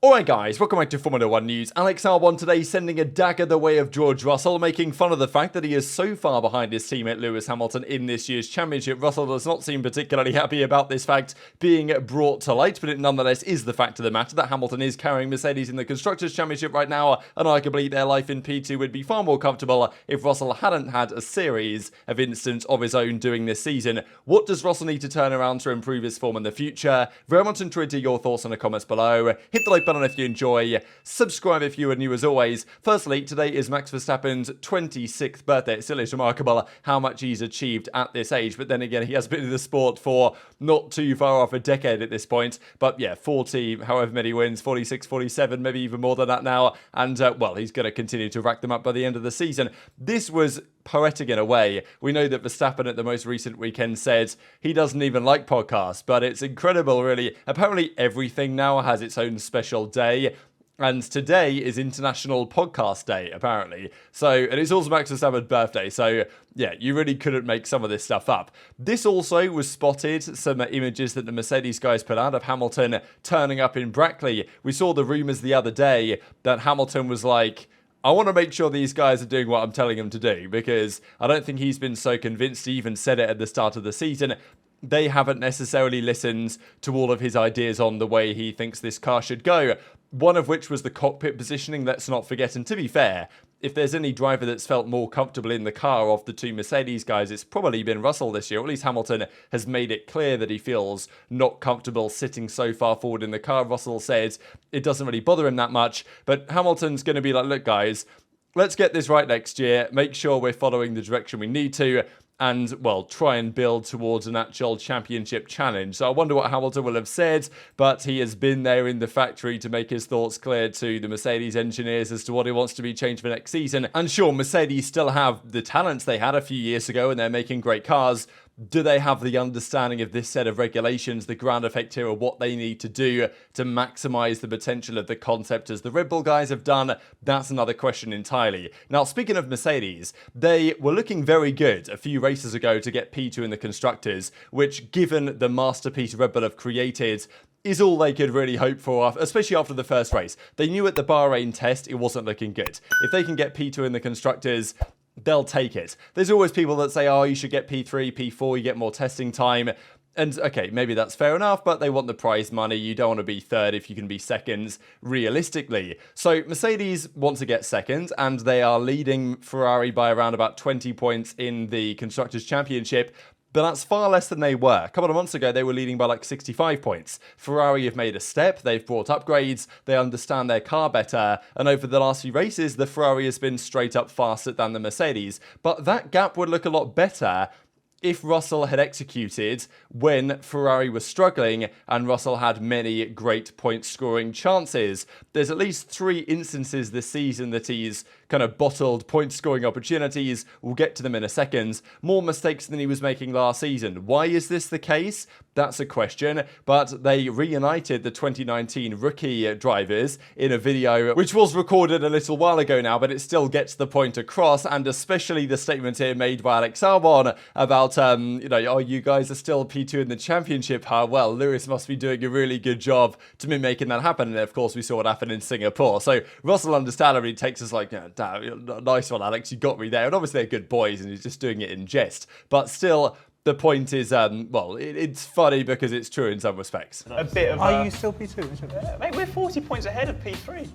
Alright guys, welcome back to Formula 1 News. Alex Albon today sending a dagger the way of George Russell, making fun of the fact that he is so far behind his teammate Lewis Hamilton in this year's championship. Russell does not seem particularly happy about this fact being brought to light, but it nonetheless is the fact of the matter that Hamilton is carrying Mercedes in the Constructors' Championship right now, and arguably their life in P2 would be far more comfortable if Russell hadn't had a series of incidents of his own doing this season. What does Russell need to turn around to improve his form in the future? Very much enjoyed to your thoughts in the comments below. Hit the like button if you enjoy, subscribe if you are new as always. Firstly, today is Max Verstappen's 26th birthday. It still is remarkable how much he's achieved at this age, but then again, he has been in the sport for not too far off a decade at this point. But yeah, 40, however many wins, 46, 47, maybe even more than that now, and well, he's going to continue to rack them up by the end of the season. This was poetic in a way. We know that Verstappen at the most recent weekend said he doesn't even like podcasts, but it's incredible really. Apparently everything now has its own special day, and today is International Podcast Day apparently. So, and it's also Max Verstappen's birthday, so yeah, you really couldn't make some of this stuff up. This also was spotted, some images that the Mercedes guys put out of Hamilton turning up in Brackley. We saw the rumours the other day that Hamilton was like, I want to make sure these guys are doing what I'm telling them to do, because I don't think he's been so convinced. He even said it at the start of the season. They haven't necessarily listened to all of his ideas on the way he thinks this car should go. One of which was the cockpit positioning, let's not forget. And to be fair, if there's any driver that's felt more comfortable in the car of the two Mercedes guys, it's probably been Russell this year. Or at least Hamilton has made it clear that he feels not comfortable sitting so far forward in the car. Russell says it doesn't really bother him that much. But Hamilton's going to be like, look guys, let's get this right next year. Make sure we're following the direction we need to. And, well, try and build towards an actual championship challenge. So I wonder what Hamilton will have said, but he has been there in the factory to make his thoughts clear to the Mercedes engineers as to what he wants to be changed for next season. And sure, Mercedes still have the talents they had a few years ago, and they're making great cars. Do they have the understanding of this set of regulations, the ground effect here, or what they need to do to maximize the potential of the concept as the Red Bull guys have done? That's another question entirely. Now, speaking of Mercedes, they were looking very good a few races ago to get P2 in the Constructors, which, given the masterpiece Red Bull have created, is all they could really hope for, especially after the first race. They knew at the Bahrain test it wasn't looking good. If they can get P2 in the Constructors, they'll take it. There's always people that say, oh, you should get P3, P4, you get more testing time. And okay, maybe that's fair enough, but they want the prize money. You don't want to be third if you can be second, realistically. So Mercedes want to get second, and they are leading Ferrari by around about 20 points in the Constructors' Championship. But that's far less than they were. A couple of months ago, they were leading by like 65 points. Ferrari have made a step, they've brought upgrades, they understand their car better, and over the last few races, the Ferrari has been straight up faster than the Mercedes. But that gap would look a lot better if Russell had executed when Ferrari was struggling and Russell had many great point-scoring chances. There's at least 3 instances this season that he's kind of bottled point-scoring opportunities. We'll get to them in a second. More mistakes than he was making last season. Why is this the case? That's a question, but they reunited the 2019 rookie drivers in a video which was recorded a little while ago now, but it still gets the point across, and especially the statement here made by Alex Albon about, you know, oh, you guys are still P2 in the championship, huh? Well, Lewis must be doing a really good job to be making that happen, and of course we saw what happened in Singapore. So Russell understandably takes us like, yeah, damn, nice one, Alex, you got me there, and obviously they're good boys, and he's just doing it in jest, but still, the point is, well, it's funny because it's true in some respects. A bit of Are you still P2? mate, we're 40 points ahead of P3.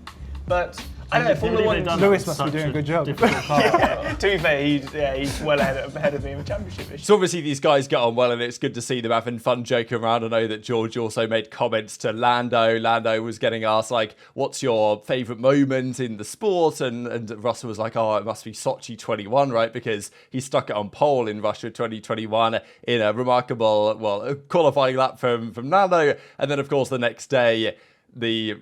But I don't know, Formula 1... Lewis must be doing a good job. Yeah, to be fair, he's well ahead of me in the championship. So obviously these guys get on well, and it's good to see them having fun joking around. I know that George also made comments to Lando. Lando was getting asked, like, what's your favourite moment in the sport? And Russell was like, oh, it must be Sochi 21, right? Because he stuck it on pole in Russia 2021 in a remarkable, well, qualifying lap from Lando. And then, of course, the next day, the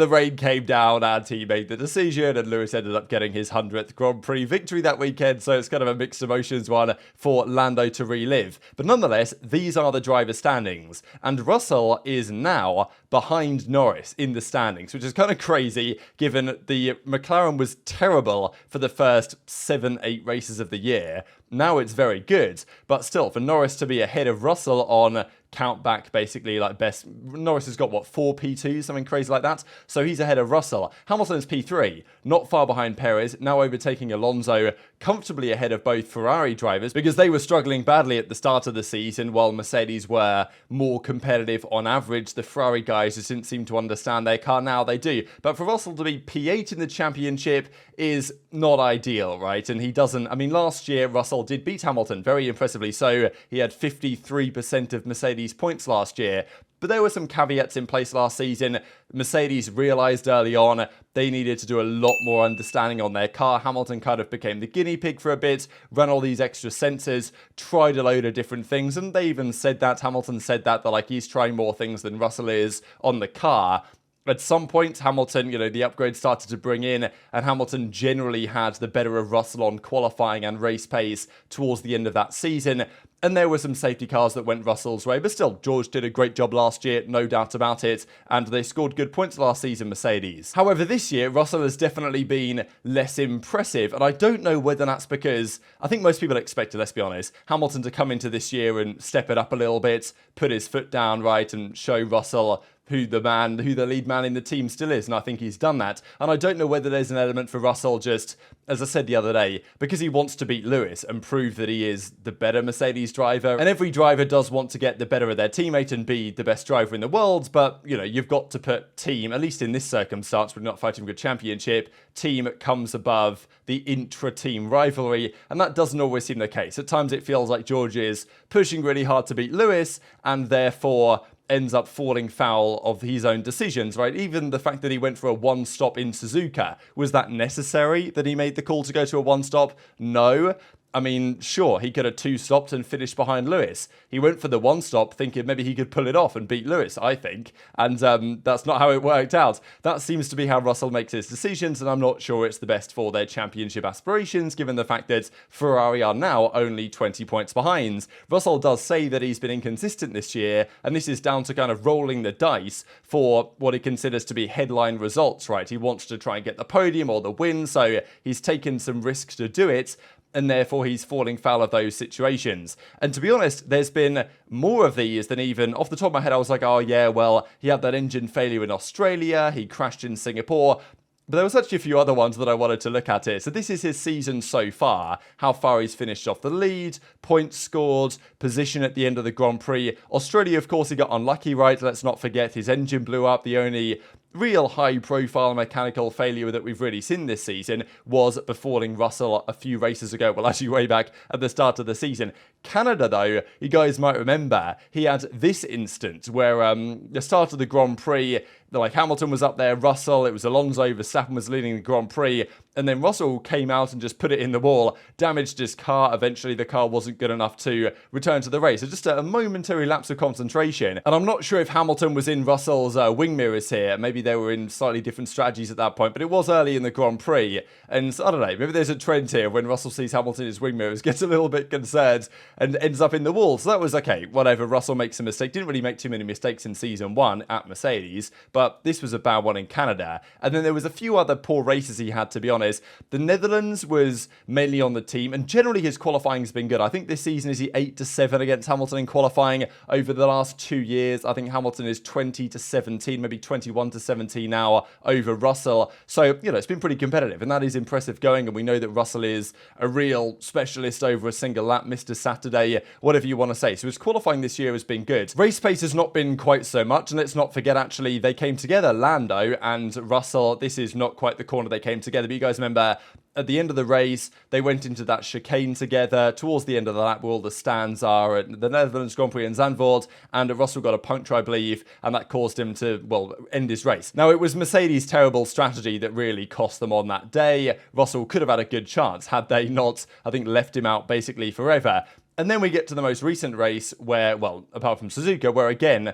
rain came down and he made the decision, and Lewis ended up getting his 100th Grand Prix victory that weekend, so it's kind of a mixed emotions one for Lando to relive. But nonetheless, these are the driver standings, and Russell is now behind Norris in the standings, which is kind of crazy given the McLaren was terrible for the first 7-8 races of the year. Now it's very good, but still, for Norris to be ahead of Russell on count back basically like best. Norris has got what, 4 P2s, something crazy like that. So he's ahead of Russell. Hamilton's P3, not far behind Perez, now overtaking Alonso, comfortably ahead of both Ferrari drivers because they were struggling badly at the start of the season while Mercedes were more competitive on average. The Ferrari guys just didn't seem to understand their car. Now they do. But for Russell to be P8 in the championship is not ideal, right? And he doesn't, I mean, last year Russell did beat Hamilton very impressively. So he had 53% of Mercedes points last year. But there were some caveats in place last season. Mercedes realised early on they needed to do a lot more understanding on their car. Hamilton kind of became the guinea pig for a bit, ran all these extra sensors, tried a load of different things, and they even said that, Hamilton said that like he's trying more things than Russell is on the car. At some point, Hamilton, the upgrade started to bring in, and Hamilton generally had the better of Russell on qualifying and race pace towards the end of that season. And there were some safety cars that went Russell's way, but still, George did a great job last year, no doubt about it, and they scored good points last season, Mercedes. However, this year, Russell has definitely been less impressive, and I don't know whether that's because, I think most people expected, let's be honest, Hamilton to come into this year and step it up a little bit, put his foot down right, and show Russell who the lead man in the team still is, and I think he's done that. And I don't know whether there's an element for Russell just, as I said the other day, because he wants to beat Lewis and prove that he is the better Mercedes driver. And every driver does want to get the better of their teammate and be the best driver in the world, but, you've got to put team, at least in this circumstance, we're not fighting for a championship, team comes above the intra-team rivalry, and that doesn't always seem the case. At times it feels like George is pushing really hard to beat Lewis, and therefore ends up falling foul of his own decisions, right? Even the fact that he went for a one-stop in Suzuka, was that necessary that he made the call to go to a one-stop? No. I mean, sure, he could have two-stopped and finished behind Lewis. He went for the one-stop thinking maybe he could pull it off and beat Lewis, I think. And that's not how it worked out. That seems to be how Russell makes his decisions, and I'm not sure it's the best for their championship aspirations, given the fact that Ferrari are now only 20 points behind. Russell does say that he's been inconsistent this year, and this is down to kind of rolling the dice for what he considers to be headline results, right? He wants to try and get the podium or the win, so he's taken some risks to do it, and therefore he's falling foul of those situations. And to be honest, there's been more of these than even, off the top of my head, I was like, oh yeah, well, he had that engine failure in Australia, he crashed in Singapore, but there was actually a few other ones that I wanted to look at here. So this is his season so far, how far he's finished off the lead, points scored, position at the end of the Grand Prix. Australia, of course, he got unlucky, right? Let's not forget his engine blew up. The only real high-profile mechanical failure that we've really seen this season was befalling Russell a few races ago, well, actually way back at the start of the season. Canada, though, you guys might remember, he had this instance where the start of the Grand Prix, like Hamilton was up there, Russell, it was Alonso, Verstappen was leading the Grand Prix, and then Russell came out and just put it in the wall, damaged his car. Eventually, the car wasn't good enough to return to the race. So just a momentary lapse of concentration. And I'm not sure if Hamilton was in Russell's wing mirrors here. Maybe they were in slightly different strategies at that point, but it was early in the Grand Prix. And I don't know, maybe there's a trend here when Russell sees Hamilton in his wing mirrors, gets a little bit concerned and ends up in the wall. So that was okay, whatever. Russell makes a mistake. Didn't really make too many mistakes in season 1 at Mercedes, but this was a bad one in Canada. And then there was a few other poor races he had, to be honest. The Netherlands was mainly on the team, and generally his qualifying has been good. I think this season is he 8-7 against Hamilton in qualifying over the last 2 years. I think Hamilton is 20-17, maybe 21-17 now over Russell. So, it's been pretty competitive, and that is impressive going, and we know that Russell is a real specialist over a single lap, Mr. Saturday, whatever you want to say. So his qualifying this year has been good. Race pace has not been quite so much, and let's not forget, actually, they came together, Lando and Russell. This is not quite the corner they came together, but you guys remember at the end of the race, they went into that chicane together towards the end of the lap where all the stands are at the Netherlands Grand Prix in Zandvoort, and Russell got a puncture, I believe, and that caused him to, end his race. Now, it was Mercedes' terrible strategy that really cost them on that day. Russell could have had a good chance had they not, I think, left him out basically forever. And then we get to the most recent race where, apart from Suzuka, where again,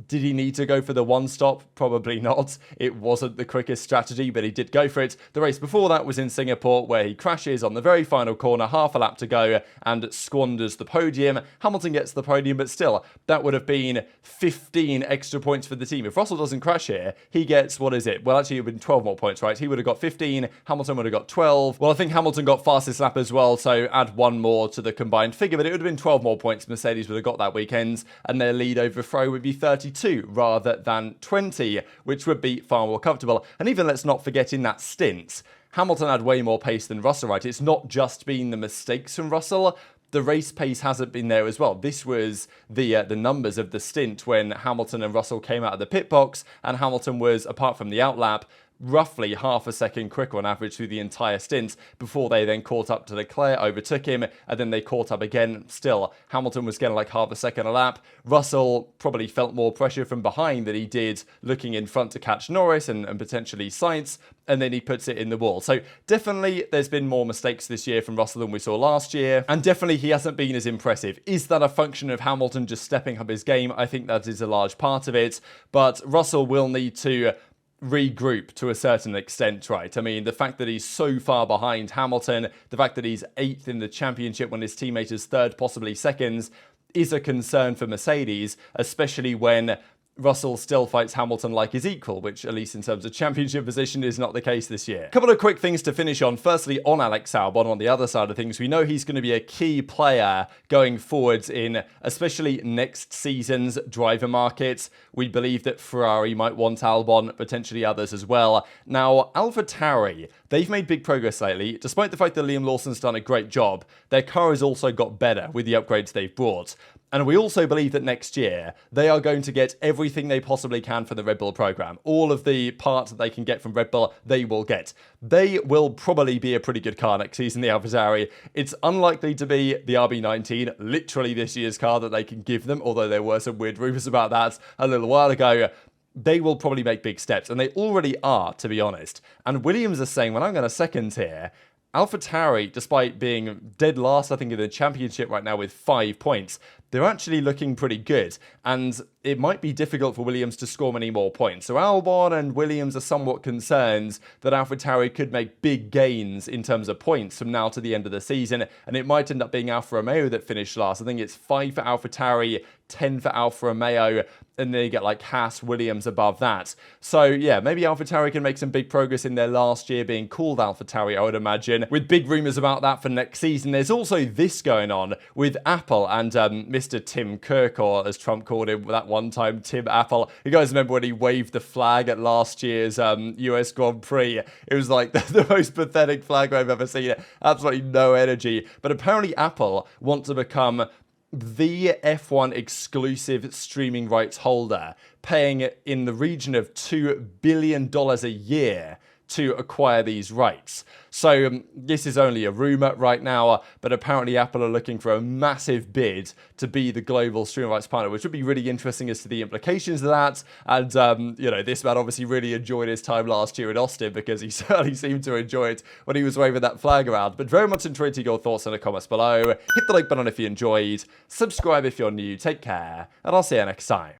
Did he need to go for the one stop? Probably not. It wasn't the quickest strategy, but he did go for it. The race before that was in Singapore, where he crashes on the very final corner, half a lap to go, and squanders the podium. Hamilton gets the podium, but still, that would have been 15 extra points for the team. If Russell doesn't crash here, he gets, what is it? Well, actually, it would have been 12 more points, right? He would have got 15, Hamilton would have got 12. Well, I think Hamilton got fastest lap as well, so add one more to the combined figure, but it would have been 12 more points Mercedes would have got that weekend, and their lead over Ferrari would be 32 rather than 20, which would be far more comfortable. And even let's not forget in that stint, Hamilton had way more pace than Russell, right? It's not just been the mistakes from Russell. The race pace hasn't been there as well. This was the numbers of the stint when Hamilton and Russell came out of the pit box, and Hamilton was, apart from the outlap, roughly half a second quicker on average through the entire stint before they then caught up to Leclerc, overtook him, and then they caught up again. Still, Hamilton was getting like half a second a lap. Russell probably felt more pressure from behind than he did looking in front to catch Norris and potentially Sainz, and then he puts it in the wall. So definitely there's been more mistakes this year from Russell than we saw last year, and definitely he hasn't been as impressive. Is that a function of Hamilton just stepping up his game? I think that is a large part of it, but Russell will need to regroup to a certain extent, right? I mean, the fact that he's so far behind Hamilton, the fact that he's 8th in the championship when his teammate is 3rd, possibly 2nd, is a concern for Mercedes, especially when Russell still fights Hamilton like his equal, which at least in terms of championship position is not the case this year. A couple of quick things to finish on. Firstly, on Alex Albon, on the other side of things, we know he's going to be a key player going forwards in especially next season's driver market. We believe that Ferrari might want Albon, potentially others as well. Now, AlphaTauri, they've made big progress lately. Despite the fact that Liam Lawson's done a great job, their car has also got better with the upgrades they've brought. And we also believe that next year, they are going to get everything they possibly can from the Red Bull program. All of the parts that they can get from Red Bull, they will get. They will probably be a pretty good car next season, the AlphaTauri. It's unlikely to be the RB19, literally this year's car that they can give them, although there were some weird rumors about that a little while ago. They will probably make big steps, and they already are, to be honest. And Williams is saying, well, I'm going to second here. AlphaTauri, despite being dead last, I think, in the championship right now with 5 points, they're actually looking pretty good. And it might be difficult for Williams to score many more points. So Albon and Williams are somewhat concerned that AlphaTauri could make big gains in terms of points from now to the end of the season. And it might end up being Alfa Romeo that finished last. I think it's 5 for AlphaTauri, 10 for Alfa Romeo, and then you get like Haas, Williams above that. So yeah, maybe AlphaTauri can make some big progress in their last year being called AlphaTauri, I would imagine, with big rumours about that for next season. There's also this going on with Apple and Mr. Tim Cook, or as Trump called him that one time, Tim Apple. You guys remember when he waved the flag at last year's US Grand Prix? It was like the most pathetic flag I've ever seen. Absolutely no energy. But apparently Apple want to become the F1 exclusive streaming rights holder, paying in the region of $2 billion a year to acquire these rights. So this is only a rumor right now, but apparently Apple are looking for a massive bid to be the global streaming rights partner, which would be really interesting as to the implications of that. And, you know, this man obviously really enjoyed his time last year in Austin, because he certainly seemed to enjoy it when he was waving that flag around. But very much intrigued to your thoughts in the comments below. Hit the like button if you enjoyed, subscribe if you're new, take care, and I'll see you next time.